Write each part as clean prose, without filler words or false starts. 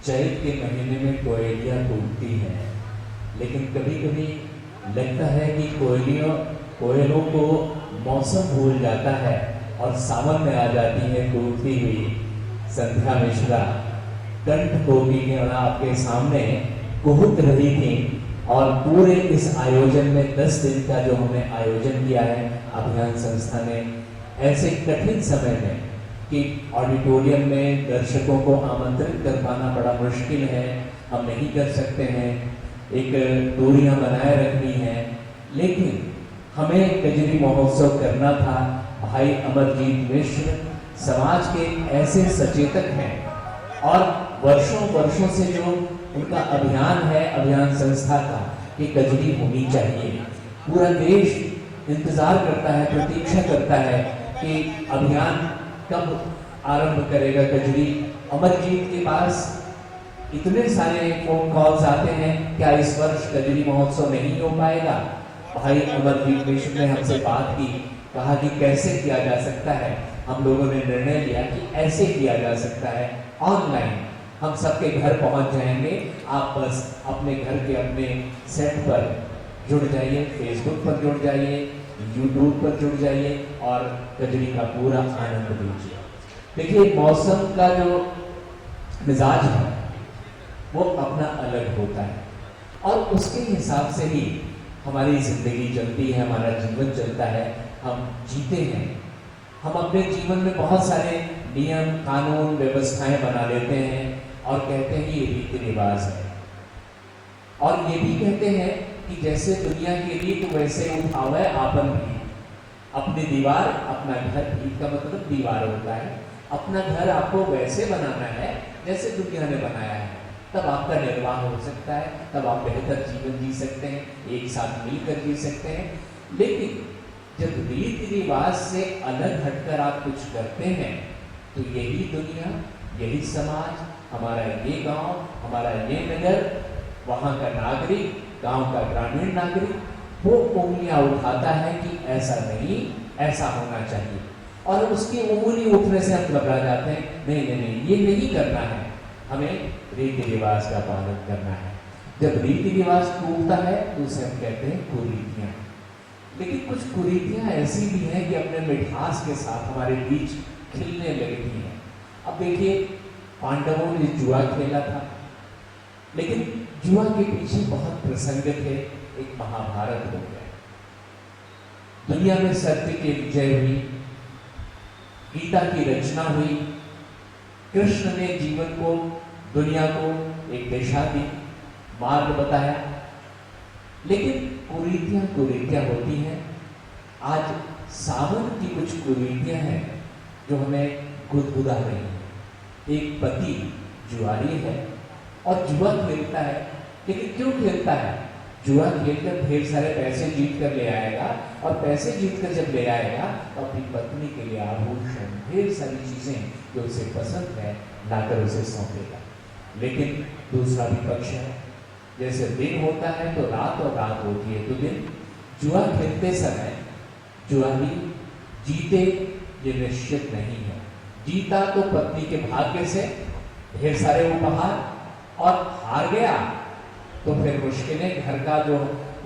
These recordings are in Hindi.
चैत के महीने में कोयलियाँ कूकती हैं, लेकिन कभी कभी लगता है कि कोयलों को मौसम भूल जाता है और सावन में आ जाती है कूकती हुई संध्या मिश्रा कंठ कोकी के आपके सामने कुहुक रही थी। और पूरे इस आयोजन में 10 दिन का जो हमने आयोजन किया है अभियान संस्था ने, ऐसे कठिन समय में कि ऑडिटोरियम में दर्शकों को आमंत्रित कर पाना बड़ा मुश्किल है, हम नहीं कर सकते हैं, एक दूरियां बनाए रखनी है, लेकिन हमें कजरी महोत्सव करना था। भाई अमरजीत मिश्र समाज के ऐसे सचेतक हैं और वर्षों वर्षों से जो उनका अभियान है अभियान संस्था का कि कजरी होनी चाहिए। पूरा देश इंतजार करता है, प्रतीक्षा करता है कि अभियान कब आरंभ करेगा कजरी। अमरजीत के पास इतने सारे फोन कॉल्स आते हैं, क्या इस वर्ष कजरी महोत्सव नहीं हो पाएगा। भाई अमरजीत मिश्र ने हमसे बात की, कहा कि कैसे किया जा सकता है। हम लोगों ने निर्णय लिया कि ऐसे किया जा सकता है, ऑनलाइन हम सबके घर पहुंच जाएंगे। आप बस अपने घर के अपने सेट पर जुड़ जाइए, फेसबुक पर जुड़ जाइए, यूट्यूब पर जुड़ जाइए और कजरी का पूरा आनंद लीजिए। देखिए, मौसम का जो मिजाज है वो अपना अलग होता है और उसके हिसाब से ही हमारी जिंदगी चलती है, हमारा जीवन चलता है, हम जीते हैं। हम अपने जीवन में बहुत सारे नियम कानून व्यवस्थाएं बना लेते हैं और कहते हैं ये रीति रिवाज है, और ये भी कहते हैं कि जैसे दुनिया की रीत वैसे उठावे आपन भी। अपनी दीवार अपना घर, रीत का मतलब दीवार होता है। अपना घर आपको वैसे बनाना है जैसे दुनिया ने बनाया है, तब आपका निर्वाह हो सकता है, तब आप बेहतर जीवन जी सकते हैं, एक साथ मिलकर जी सकते हैं। लेकिन जब रीति रिवाज से अलग हटकर आप कुछ करते हैं तो यही दुनिया, यही समाज, हमारा ये गांव, हमारा ये नगर, वहां का नागरिक, गांव का ग्रामीण नागरिक वो उंगलियां उठाता है कि ऐसा नहीं, ऐसा होना चाहिए। और उसकी उंगली उठने से हम घबरा जाते हैं, नहीं नहीं नहीं ये नहीं करना है, हमें रीति रिवाज का पालन करना है। जब रीति रिवाज टूटता है तो उसे हम कहते हैं कुरीतियां। लेकिन कुछ कुरीतियां ऐसी भी हैं कि अपने मिठास के साथ हमारे बीच खिलने लगती हैं। अब देखिए, पांडवों ने जुआ खेला था, लेकिन जुआ के पीछे बहुत प्रसंग थे। एक महाभारत हो गया, दुनिया में सत्य की विजय हुई, गीता की रचना हुई, कृष्ण ने जीवन को, दुनिया को एक दिशा दी, मार्ग बताया। लेकिन कुरीतियां कुरीतियां होती हैं। आज सावन की कुछ कुरीतियां हैं जो हमें गुदगुदा रही हैं। एक पति जुआरी है और जुआ खेलता है, लेकिन क्यों खेलता है? जुआ खेलकर ढेर सारे पैसे जीत कर ले आएगा, और पैसे जीत कर जब ले आएगा तो अपनी पत्नी के लिए आभूषण, ढेर सारी चीजें जो उसे पसंद है लाकर उसे सौंपेगा। लेकिन दूसरा भी पक्ष है, जैसे दिन होता है तो रात और रात होती है तो दिन। जुआ खेलते समय जुआरी जीते ये निश्चित नहीं है। जीता तो पत्नी के भाग्य से, ढेर सारे उपहार, और हार गया तो फिर मुश्किलें, घर का जो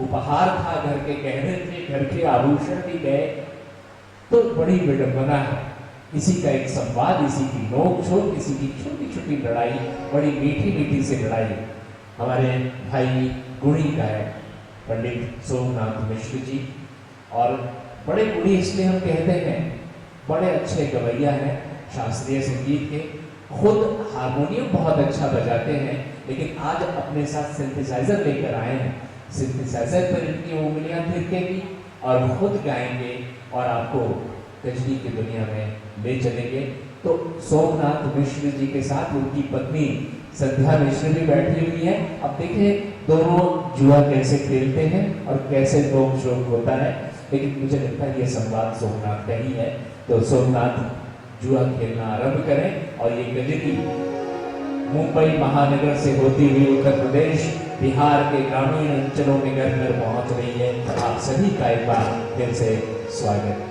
उपहार था, घर के गहने थे, घर के आभूषण भी गए, तो बड़ी विडंबना है। इसी का एक संवाद, इसी की नोक-झोंक, इसी की छोटी छोटी लड़ाई, बड़ी मीठी मीठी से लड़ाई हमारे भाई गुणी गायक पंडित सोमनाथ मिश्र जी, और बड़े गुणी इसलिए हम कहते हैं, बड़े अच्छे गवैया हैं शास्त्रीय संगीत के, खुद हारमोनियम बहुत अच्छा बजाते हैं, लेकिन आज अपने साथ सिंथेसाइजर लेकर आए हैं। सिंथेसाइजर पर इनकी उंगलियां थिरकेगी और खुद गाएंगे और आपको कजरी की दुनिया में ले चलेंगे। तो सोमनाथ मिश्र जी के साथ उनकी पत्नी संध्या मिश्र भी बैठी हुई है। अब देखिए दोनों जुआ कैसे खेलते हैं और कैसे नोक-झोंक होता है, लेकिन मुझे लगता है ये संवाद सोमनाथ का ही है। तो सोमनाथ जुआ खेलना आरंभ करें, और ये कजरी मुंबई महानगर से होती हुई उत्तर प्रदेश, बिहार के ग्रामीण अंचलों में घर घर पहुंच रही है। आप सभी का एक बार फिर से स्वागत।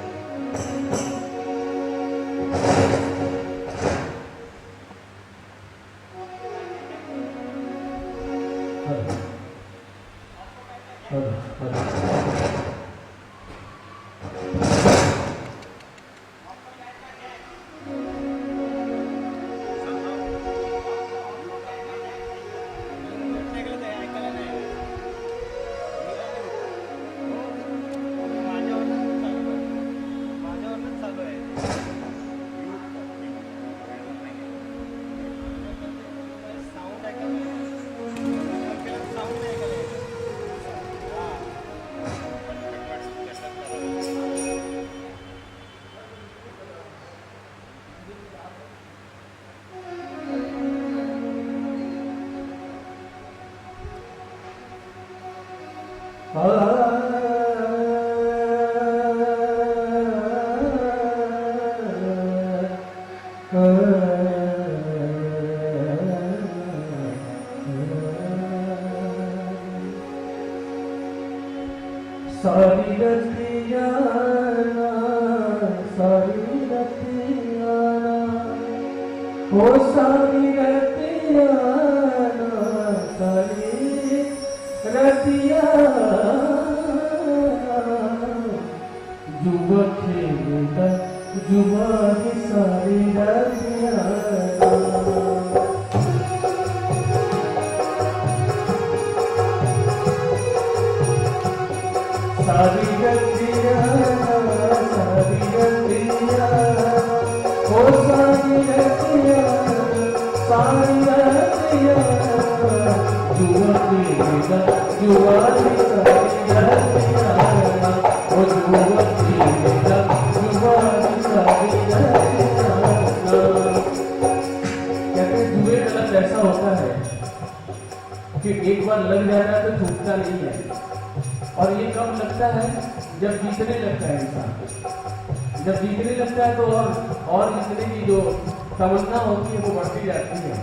सारी रतियाना हो सारी रतियाना जुबा खेलता जुबा की सारी रतियाना सारी रतियाना हो सारी रतियाना जुआ खेलता जुआ की सारी रतियाना हो जुआ खेलता जुआ की सारी रतियाना। कहते जुए गलत ऐसा होता है कि एक बार लग जाता है तो छूटता नहीं है, और ये कब लगता है जब जीतने लगता है इंसान। जब जीतने लगता है तो और जीतने की जो तमन्ना होती है वो बढ़ती जाती है,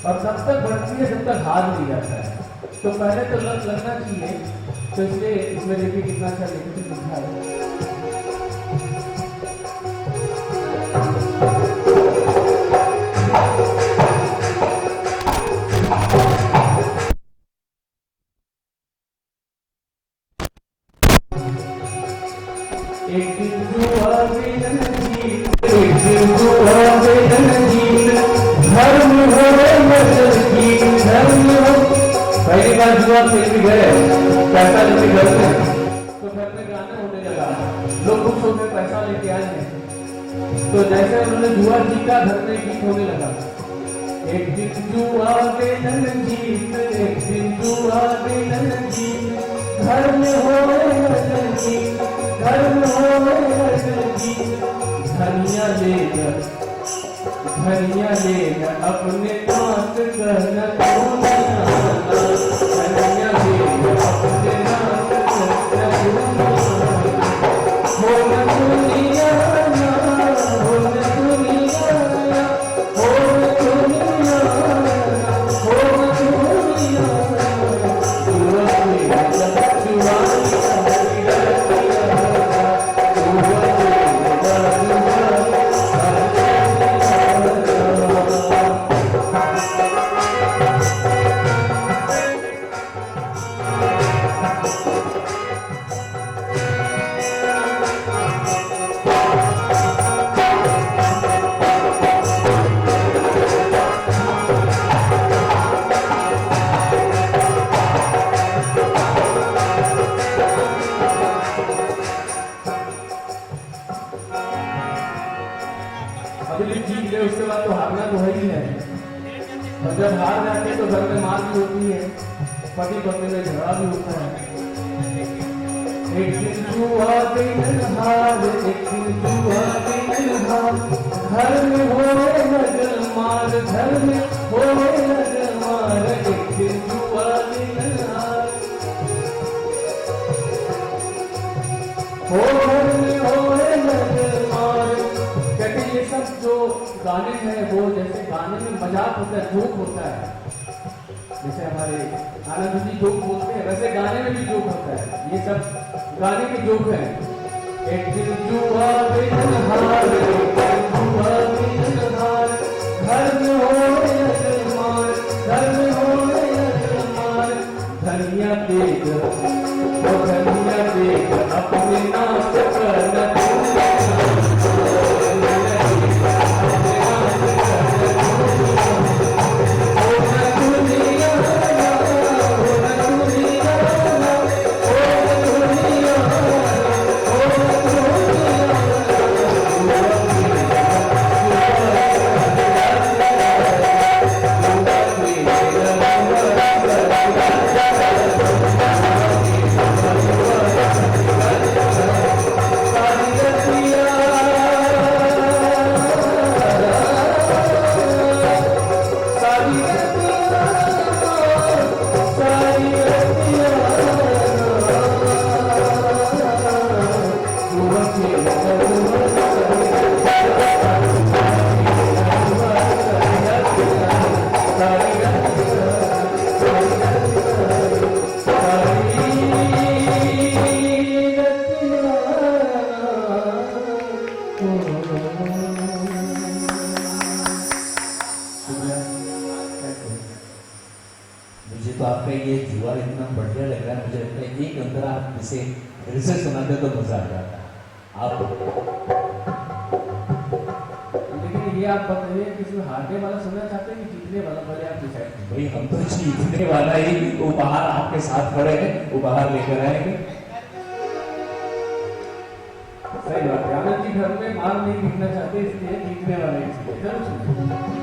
और तब तक बढ़ती है जब तक हार नहीं जाता है। तो पहले तो लगना चाहिए, तो इसलिए इसमें देखिए कितना अच्छा लेखक लिखा है। एक दिन जुआ बेलन जीत, एक दिन जुआ बेलन जीत, घर में हो मजल गीत, घर में हो। पहली बार जुआ खेल के गए, पैसा लेके घर में, तो घर में गाना होने लगा, लोग खुश होकर पैसा लेके आए हैं। तो जैसे उन्होंने जुआ जीता, घर में गीत होने लगा। एक दिन जुआ बेलन जीत, एक दिन जुआ बेलन जीत, घर में हो मजल गीत, घर में हो धनिया लेकर अपने नाक कहना धनिया लेकर अपने नाक कहना हो न दुनिया हो न दुनिया हो न दुनिया हो न दुनिया उसके बाद तो हारना तो है ही है, और जब हार जाते तो घर में मार भी होती है, पति पत्नी में झगड़ा भी होता है। एक दिन जुआ बेलन हार, एक दिन जुआ बेलन हार, घर में होए नजर मार, घर में होए नजर मार, एक दिन जुआ बेलन हार हो घर में होए नजर मार। कहते ये सब जो गाने हैं वो जैसे गाने में मजाक होता है, जोक होता है, जैसे हमारे आनंद जी जोक बोलते हैं, वैसे गाने में भी जोक होता है। ये सब गाने के जोक हैं। एक दिन जुआ बेलन हार, एक दिन जुआ बेलन हार, घर में होए नजर मार, घर में होए नजर मार, वो कन्या देख अपने नाच करना मुझे तो आपका ये जुआ इतना बढ़िया लग रहा है, मुझे लगता है एक अंतर आप इसे फिर से सुनाते तो मजा आ जाता। आप लेकिन ये आप बताइए कि इसमें हारने वाला सुनना चाहते हैं कि जीतने वाला, पहले आप डिसाइड कीजिए। भाई हम तो जीतने वाला ही उपहार आपके साथ खड़े हैं, उपहार लेकर आएंगे। सही बात है, आनंद जी घर में मार नहीं दिखना चाहते, इसलिए जीतने वाले इसलिए। चलो सुनिए।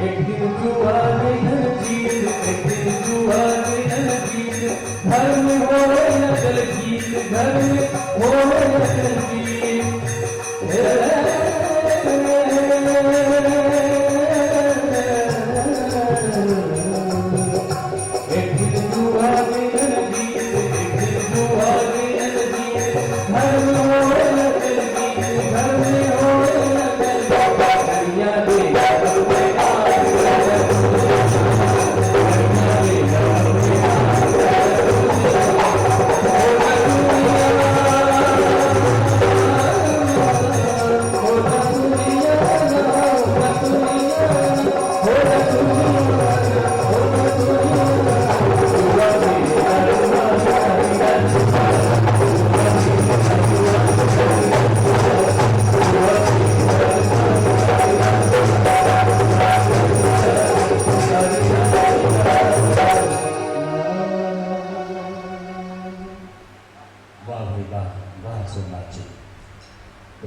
एक दिन जुआ में जीत, एक दिन जुआ में जीत, घर में हो नकल गीत, घर में हो नकल गीत। एक दिन जुआ में जीत, एक दिन जुआ में जीत, घर में हो नकल गीत, घर में हो नकल गीत। कन्या देख अपने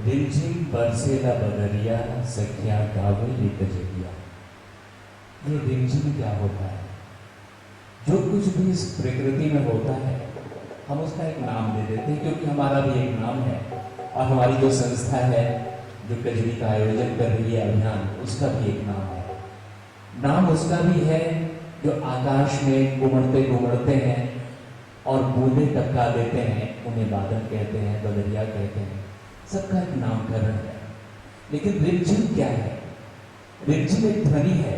रिमझिम बरसेला बदरिया सखिया गावेली कजरिया। ये रिमझिम क्या होता है? जो कुछ भी इस प्रकृति में होता है हम उसका एक नाम दे देते हैं, क्योंकि हमारा भी एक नाम है और हमारी जो संस्था है जो कजरी का आयोजन कर रही है अभियान, उसका भी एक नाम है। नाम उसका भी है जो आकाश में घूमते घूमते हैं और बूंदे टपका देते हैं, उन्हें बादल कहते हैं, बदरिया कहते हैं, सबका एक नामकरण है। लेकिन रिमझिम क्या है? रिमझिम एक ध्वनि है,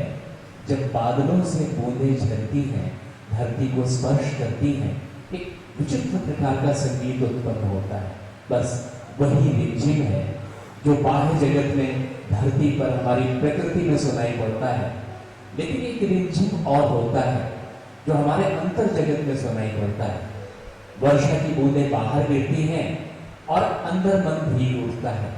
जब बादलों से बूंदें झरती हैं, धरती को स्पर्श करती हैं, एक विचित्र प्रकार का संगीत उत्पन्न होता है। बस वही रिमझिम है जो बाह्य जगत में धरती पर हमारी प्रकृति में सुनाई पड़ता है। लेकिन एक रिमझिम और होता है जो हमारे अंतर जगत में सुनाई पड़ता है। वर्षा की बूंदें बाहर गिरती हैं और अंदर मन भीग उठता है।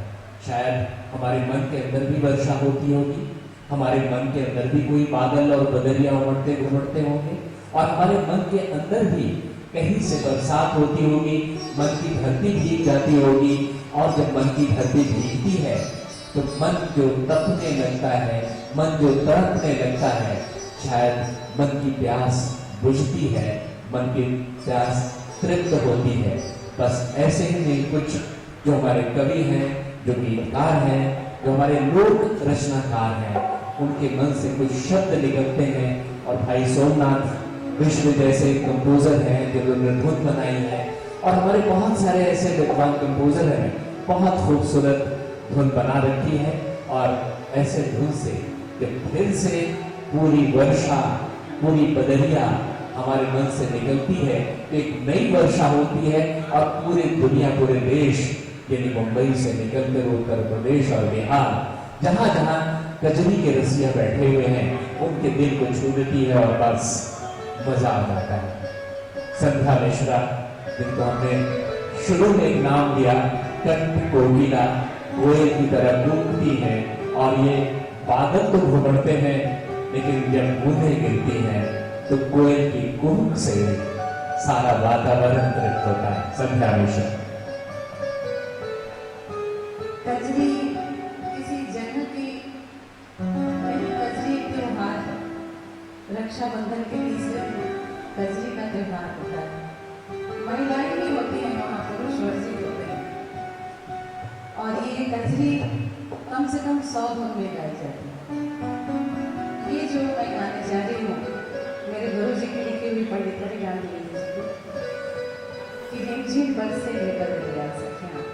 शायद हमारे मन के अंदर भी वर्षा होती होगी, हमारे मन के अंदर भी कोई बादल और बदरिया उमड़ते घुमड़ते होंगे, और हमारे मन के अंदर भी कहीं से बरसात होती होगी, मन की धरती भीग जाती होगी। और जब मन की धरती भीगती है तो मन जो तपने लगता है, मन जो तड़पने लगता है, शायद मन की प्यास बुझती है, मन की प्यास तृप्त होती है। बस ऐसे ही नहीं, कुछ जो हमारे कवि हैं, जो गीतकार हैं, जो हमारे लोक रचनाकार हैं, उनके मन से कुछ शब्द निकलते हैं। और भाई सोमनाथ विश्व जैसे कंपोजर हैं जिन्होंने धुन बनाई है, और हमारे बहुत सारे ऐसे विद्वान कंपोजर हैं, बहुत खूबसूरत धुन बना रखी है। और ऐसे धुन से जब फिर से पूरी वर्षा, पूरी बदरिया हमारे मन से निकलती है, एक नई वर्षा होती है और पूरी दुनिया, पूरे देश यानी मुंबई से निकलकर उत्तर प्रदेश और बिहार, जहां जहां कजरी के रसिया बैठे हुए हैं, उनके दिल को छू देती है और बस मजा आ जाता है। संध्या मिश्रा, जिनको हमने शुरू में एक नाम दिया कंठ कोकिला, कोयल की तरह कूकती है। और ये बादल तो घुमड़ते हैं, लेकिन जब बूंदें गिरती हैं तो कोयल की कूक से सारा वातावरण तृप्त होता है। संध्या मिश्रा। कजरी किसी जन्म की नहीं, कजरी एक त्योहार है। रक्षाबंधन के तीसरे दिन कजरी का त्योहार होता है। महिलाएं भी होती हैं वहाँ, पुरुष वर्जित होते हैं। और ये कजरी कम से कम 100 धुन में गाई जाती है। ये जो मैं गाने जा रही हूँ, मेरे गुरु जी की लिखी हुई पंडित गांधी जी की, कि रिमझिम बरसे लेकर दिया सखियाँ,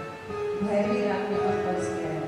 भैरवी रात में पर बरस गया है।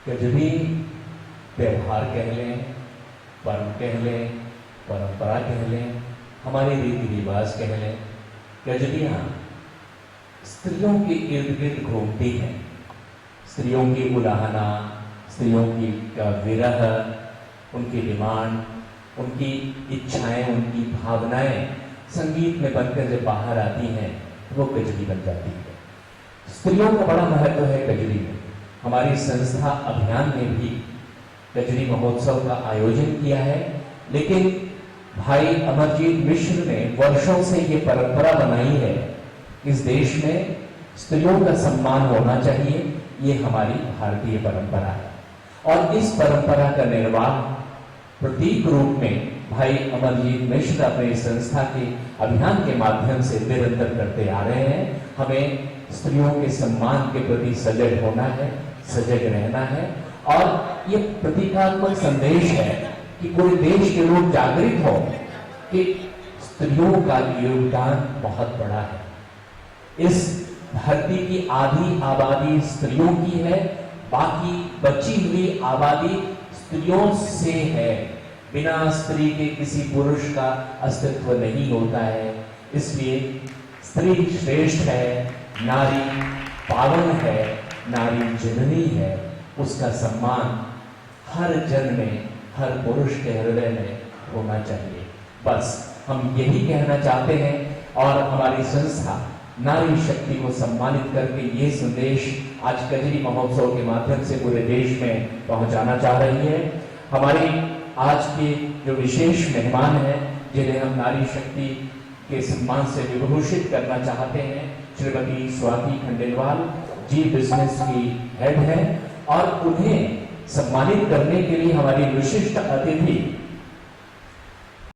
कजरी व्यवहार कह लें, पर्व कह लें, परंपरा कह लें, हमारे रीति रिवाज कह लें, कजरियाँ स्त्रियों के इर्द गिर्द घूमती हैं। स्त्रियों की उलाहना, स्त्रियों की का विरह, उनकी डिमांड, उनकी इच्छाएं, उनकी भावनाएं संगीत में बनकर जब बाहर आती हैं तो वो कजरी बन जाती है। स्त्रियों का बड़ा महत्व है कजरी में। हमारी संस्था अभियान ने भी कजरी महोत्सव का आयोजन किया है, लेकिन भाई अमरजीत मिश्र ने वर्षों से ये परंपरा बनाई है। इस देश में स्त्रियों का सम्मान होना चाहिए, ये हमारी भारतीय परंपरा है। और इस परंपरा का निर्वाह प्रतीक रूप में भाई अमरजीत मिश्र अपने संस्था के अभियान के माध्यम से निरंतर करते आ रहे हैं। हमें स्त्रियों के सम्मान के प्रति सजग होना है, सजग रहना है। और ये प्रतीकात्मक संदेश है कि कोई देश के लोग जागृत हो कि स्त्रियों का योगदान बहुत बड़ा है। इस धरती की आधी आबादी स्त्रियों की है, बाकी बची हुई आबादी स्त्रियों से है। बिना स्त्री के किसी पुरुष का अस्तित्व नहीं होता है। इसलिए स्त्री श्रेष्ठ है, नारी पावन है, नारी जननी है। उसका सम्मान हर जन में, हर पुरुष के हृदय में होना चाहिए। बस हम यही कहना चाहते हैं और हमारी संस्था नारी शक्ति को सम्मानित करके ये संदेश आज कजरी महोत्सव के माध्यम से पूरे देश में पहुंचाना चाह रही है। हमारी आज के जो विशेष मेहमान हैं, जिन्हें हम नारी शक्ति के सम्मान से विभूषित करना चाहते हैं, श्रीमती स्वाति खंडेलवाल जी बिजनेस की हेड है, और उन्हें सम्मानित करने के लिए हमारी विशिष्ट अतिथि